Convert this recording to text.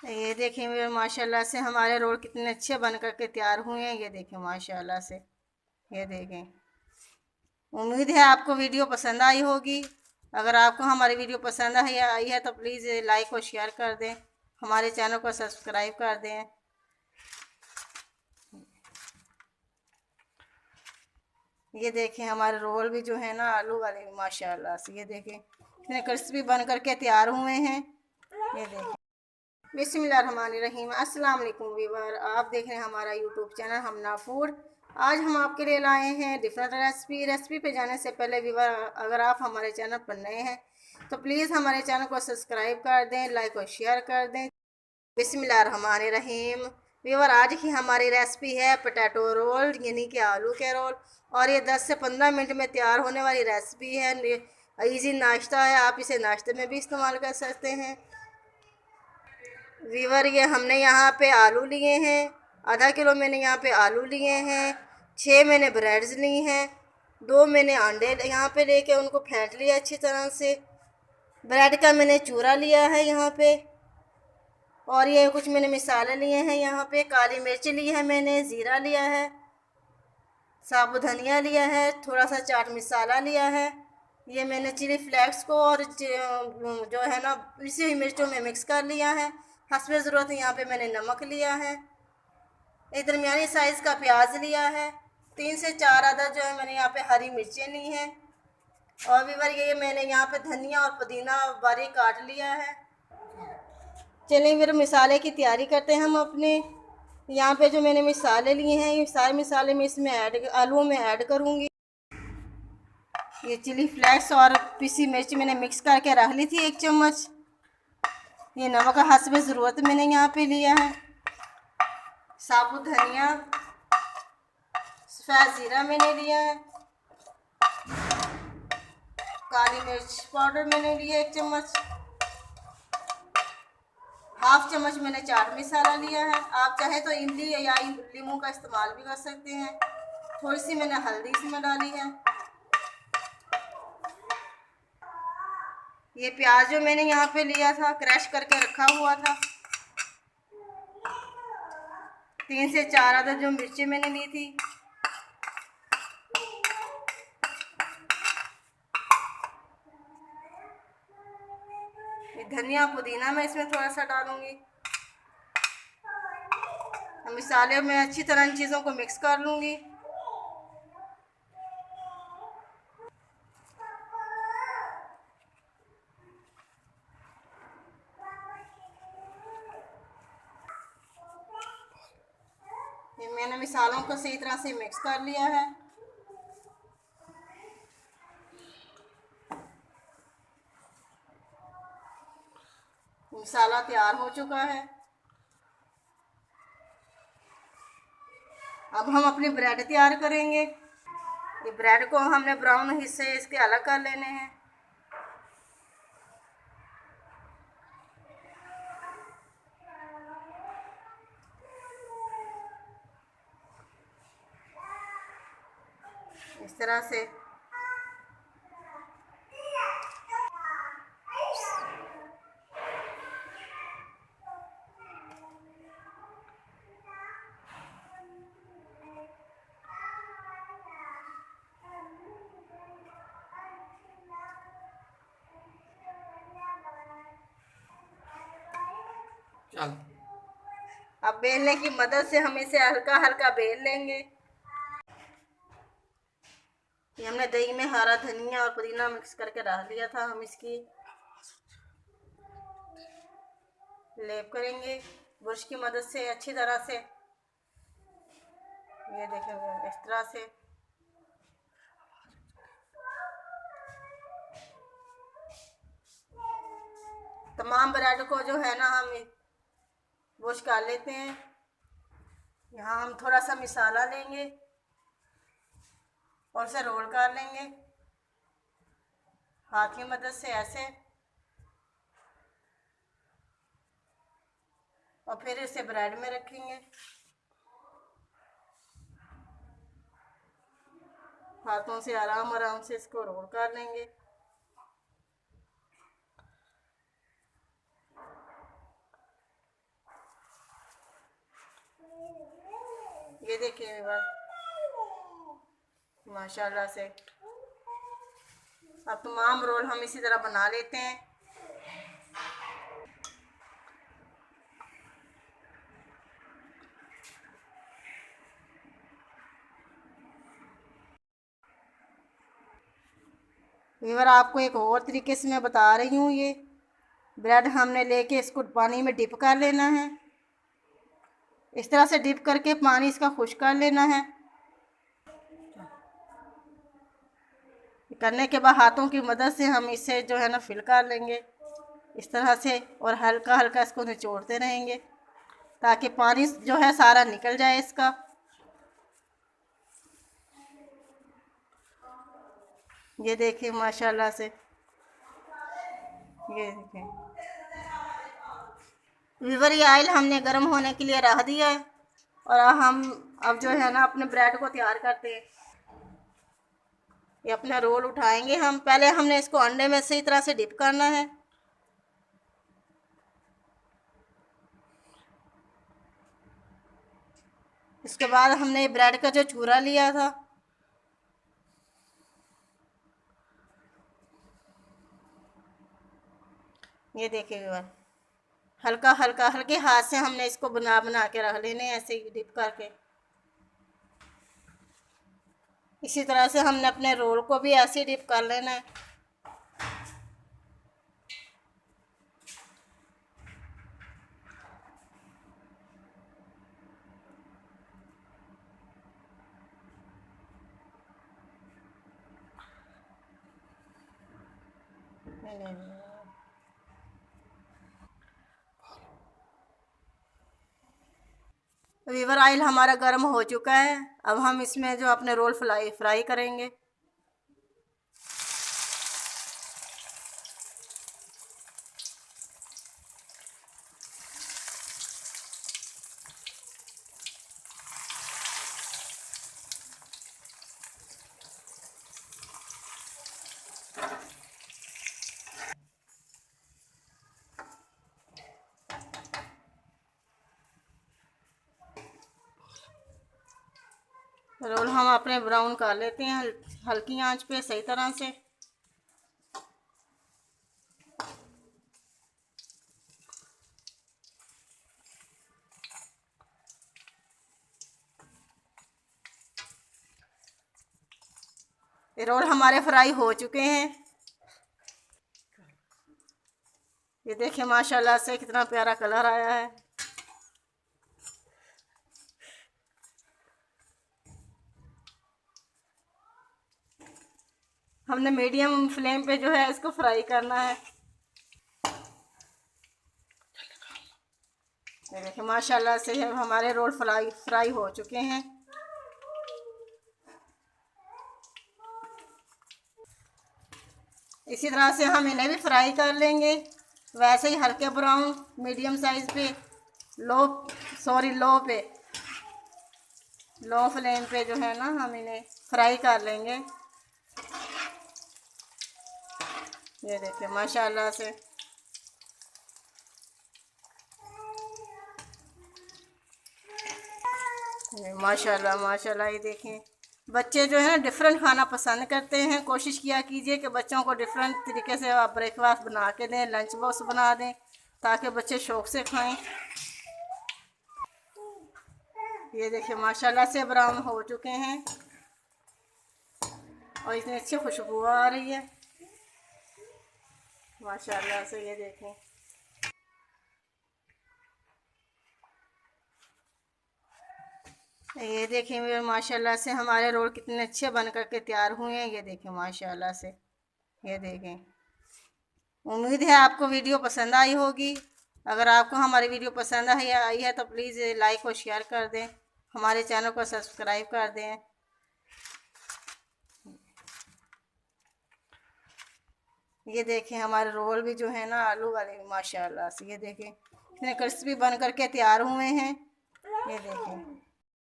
ये देखें मेरे माशाल्लाह से हमारे रोल कितने अच्छे बन करके तैयार हुए हैं। ये देखें माशाल्लाह से। ये देखें। उम्मीद है आपको वीडियो पसंद आई होगी। अगर आपको हमारी वीडियो पसंद आई है तो प्लीज़ लाइक और शेयर कर दें। हमारे चैनल को सब्सक्राइब कर दें। ये देखें हमारे रोल भी जो है ना आलू वाले माशाल्लाह से। ये देखें कितने क्रिस्पी बन करके तैयार हुए हैं। ये देखें। बिस्मिल्लाहिर्रहमानिर्रहीम। अस्सलाम वालेकुम वीवर, आप देख रहे हैं हमारा यूट्यूब चैनल हमना फूड। आज हम आपके लिए लाए हैं डिफरेंट रेसिपी पे जाने से पहले वीवर, अगर आप हमारे चैनल पर नए हैं तो प्लीज़ हमारे चैनल को सब्सक्राइब कर दें, लाइक और शेयर कर दें। बिस्मिल्लाहिर्रहमानिर्रहीम। वीवर, आज की हमारी रेसिपी है पोटैटो रोल, यानी कि आलू के रोल। और ये 10 से 15 मिनट में तैयार होने वाली रेसिपी है। इजी नाश्ता है, आप इसे नाश्ते में भी इस्तेमाल कर सकते हैं। वीवर, ये हमने यहाँ पे आलू लिए हैं। आधा किलो मैंने यहाँ पे आलू लिए हैं। 6 मैंने ब्रेड्स ली हैं। 2 मैंने अंडे यहाँ पे लेके उनको फेंट लिया अच्छी तरह से। ब्रेड का मैंने चूरा लिया है यहाँ पे। और ये कुछ मैंने मिसाले लिए हैं यहाँ पे। काली मिर्च ली है मैंने, ज़ीरा लिया है, साबुत धनिया लिया है, थोड़ा सा चाट मसाला लिया है। ये मैंने चिली फ्लेक्स को और जो है ना पिसी हुई मिर्चों में मिक्स कर लिया है। हस्बे ज़रूरत यहाँ पे मैंने नमक लिया है। एक दरमियानी साइज़ का प्याज लिया है। 3 से 4 अदद जो है मैंने यहाँ पे हरी मिर्चें ली हैं। और भी बार ये मैंने यहाँ पे धनिया और पुदीना बारीक काट लिया है। चलिए मेरे मिसाले की तैयारी करते हैं हम अपने। यहाँ पे जो मैंने मिसाले लिए हैं ये सारे मिसाले मैं इसमें आलूओं में ऐड करूँगी। ये चिली फ्लेक्स और पिसी मिर्च मैंने मिक्स करके रख ली थी 1 चम्मच। ये नमक का हस्बे ज़रूरत मैंने यहाँ पे लिया है। साबुत धनिया, सफ़ेद ज़ीरा मैंने लिया है। काली मिर्च पाउडर मैंने लिया 1 चम्मच। हाफ चम्मच मैंने चाट मसाला लिया है। आप चाहे तो इमली या नींबू का इस्तेमाल भी कर सकते हैं। थोड़ी सी मैंने हल्दी इसमें डाली है। ये प्याज जो मैंने यहाँ पे लिया था क्रश करके रखा हुआ था। 3 से 4 अदद जो मिर्ची मैंने ली थी। ये धनिया पुदीना मैं इसमें थोड़ा सा डालूंगी। मसाले में अच्छी तरह इन चीज़ों को मिक्स कर लूँगी। ये मैंने मसालों को सही तरह से मिक्स कर लिया है। मसाला तैयार हो चुका है। अब हम अपनी ब्रेड तैयार करेंगे। ये ब्रेड को हमने ब्राउन हिस्से इसके अलग कर लेने हैं। इस तरह से। चल, अब बेलने की मदद से हम इसे हल्का हल्का बेल लेंगे। ये हमने दही में हरा धनिया और पुदीना मिक्स करके डाल दिया था। हम इसकी लेप करेंगे ब्रश की मदद से अच्छी तरह से। ये देखेंगे इस तरह से। तमाम ब्रेड को जो है ना हम वॉश कर लेते हैं। यहाँ हम थोड़ा सा मसाला लेंगे और उसे रोल कर लेंगे हाथ की मदद से ऐसे। और फिर इसे ब्रेड में रखेंगे। हाथों से आराम आराम से इसको रोल कर लेंगे। ये देखिए व्यूअर, माशाल्लाह से अब तमाम रोल हम इसी तरह बना लेते हैं। व्यूअर आपको एक और तरीके से मैं बता रही हूँ। ये ब्रेड हमने लेके इसको पानी में डिप कर लेना है। इस तरह से डिप करके पानी इसका खुश्क कर लेना है। करने के बाद हाथों की मदद से हम इसे जो है ना फिल कर लेंगे इस तरह से, और हल्का हल्का इसको निचोड़ते रहेंगे ताकि पानी जो है सारा निकल जाए इसका। ये देखिए माशाल्लाह से, ये देखिए व्यूअर, ये ऑयल हमने गर्म होने के लिए रख दिया है और हम अब जो है ना अपने ब्रेड को तैयार करते हैं। ये अपना रोल उठाएंगे हम। पहले हमने इसको अंडे में सही तरह से डिप करना है। इसके बाद हमने ब्रेड का जो चूरा लिया था ये देखिए व्यूअर, हल्का हल्का हल्के हाथ से हमने इसको बना बना के रख लेने ऐसे ही डिप करके। इसी तरह से हमने अपने रोल को भी ऐसे डिप कर लेना है। व्यूअर, ऑयल हमारा गर्म हो चुका है। अब हम इसमें जो अपने रोल फ्राई करेंगे। रोल हम अपने ब्राउन कर लेते हैं हल्की आंच पे सही तरह से। ये रोल हमारे फ्राई हो चुके हैं। ये देखिए माशाल्लाह से कितना प्यारा कलर आया है। हमने मीडियम फ्लेम पे जो है इसको फ्राई करना है। ये देखिए माशाल्लाह से हमारे रोल फ्राई हो चुके हैं। इसी तरह से हम इन्हें भी फ्राई कर लेंगे, वैसे ही हल्के ब्राउन मीडियम साइज़ पे, लो फ्लेम पे जो है ना हम इन्हें फ्राई कर लेंगे। ये देखिए माशाल्लाह से माशाल्लाह माशाल्लाह। ये देखें, बच्चे जो है ना डिफरेंट खाना पसंद करते हैं। कोशिश किया कीजिए कि बच्चों को डिफरेंट तरीके से आप ब्रेकफास्ट बना के दें, लंच बॉक्स बना दें ताकि बच्चे शौक़ से खाएं। ये देखिए माशाल्लाह से ब्राउन हो चुके हैं और इतनी अच्छी खुशबू आ रही है माशाल्लाह से। ये देखें, ये देखें माशाल्लाह से हमारे रोल कितने अच्छे बन कर के तैयार हुए हैं। ये देखें माशाल्लाह से, ये देखें। उम्मीद है आपको वीडियो पसंद आई होगी। अगर आपको हमारी वीडियो पसंद आई है तो प्लीज़ लाइक और शेयर कर दें, हमारे चैनल को सब्सक्राइब कर दें। ये देखें हमारे रोल भी जो है ना आलू वाले माशाल्लाह से, ये देखें कितने क्रिस्पी बन कर के तैयार हुए हैं। ये देखें।